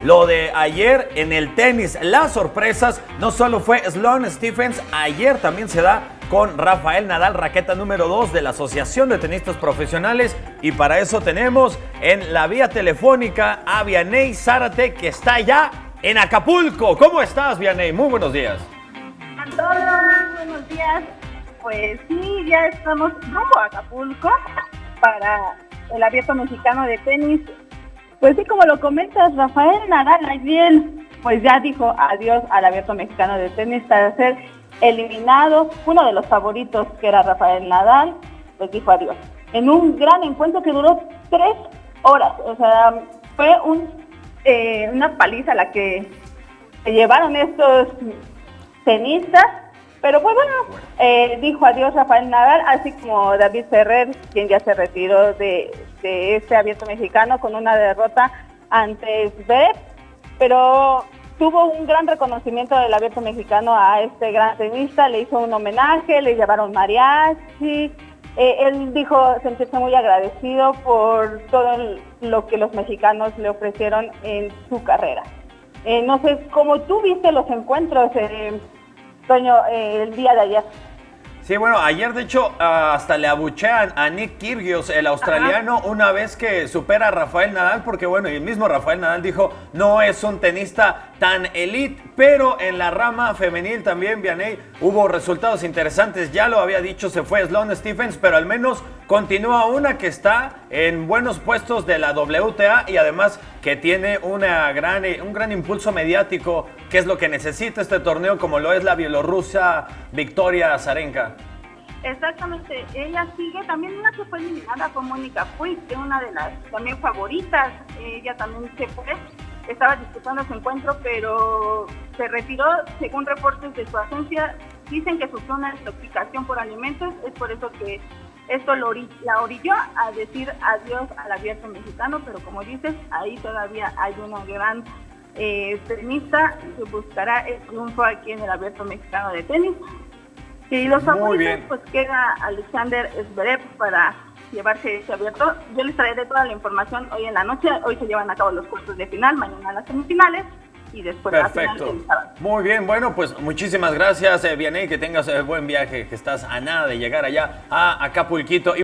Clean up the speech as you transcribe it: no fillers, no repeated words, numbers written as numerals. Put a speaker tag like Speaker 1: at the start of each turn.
Speaker 1: Lo de ayer en el tenis, las sorpresas, no solo fue Sloane Stephens, ayer también se da con Rafael Nadal, raqueta número 2 de la Asociación de Tenistas Profesionales. Y para eso tenemos en la vía telefónica a Vianey Zárate, que está ya en Acapulco. ¿Cómo estás, Vianey? Muy buenos días.
Speaker 2: Antonio, muy buenos días. Pues sí, ya estamos rumbo a Acapulco para el Abierto Mexicano de Tenis. Pues sí, como lo comentas, Rafael Nadal ayer pues ya dijo adiós al Abierto Mexicano de Tenis para ser eliminado. Uno de los favoritos, que era Rafael Nadal, pues dijo adiós. En un gran encuentro que duró 3 horas. O sea, fue una paliza la que se llevaron estos tenistas. Pero pues bueno, dijo adiós Rafael Nadal, así como David Ferrer, quien ya se retiró de este Abierto Mexicano con una derrota ante Zverev, pero tuvo un gran reconocimiento del Abierto Mexicano a este gran tenista, le hizo un homenaje, le llevaron mariachi, él dijo sentirse muy agradecido por todo lo que los mexicanos le ofrecieron en su carrera. No sé, ¿cómo tú viste los encuentros, Toño, el día de ayer?
Speaker 1: Sí, bueno, ayer de hecho hasta le abuchean a Nick Kyrgios, el australiano, una vez que supera a Rafael Nadal, porque bueno, el mismo Rafael Nadal dijo, no es un tenista tan elite, pero en la rama femenil también, Vianey, hubo resultados interesantes, ya lo había dicho, se fue Sloane Stephens, pero al menos continúa una que está en buenos puestos de la WTA y además que tiene un gran impulso mediático, que es lo que necesita este torneo, como lo es la bielorrusa Victoria Azarenka.
Speaker 2: Exactamente, ella sigue, también una que fue eliminada fue Mónica Puig, que es una de las también favoritas, ella también se fue, estaba disputando su encuentro, pero se retiró, según reportes de su agencia, dicen que sufrió una intoxicación por alimentos, es por eso que esto la orilló a decir adiós al Abierto Mexicano, pero como dices, ahí todavía hay una gran tenista que buscará el triunfo aquí en el Abierto Mexicano de Tenis. Y los favoritos, pues queda Alexander Zverev para llevarse ese abierto. Yo les traeré toda la información hoy en la noche. Hoy se llevan a cabo los cuartos de final, mañana las semifinales y después la final del sábado.
Speaker 1: Muy bien, bueno, pues muchísimas gracias, Vianey, que tengas buen viaje, que estás a nada de llegar allá a Acapulquito.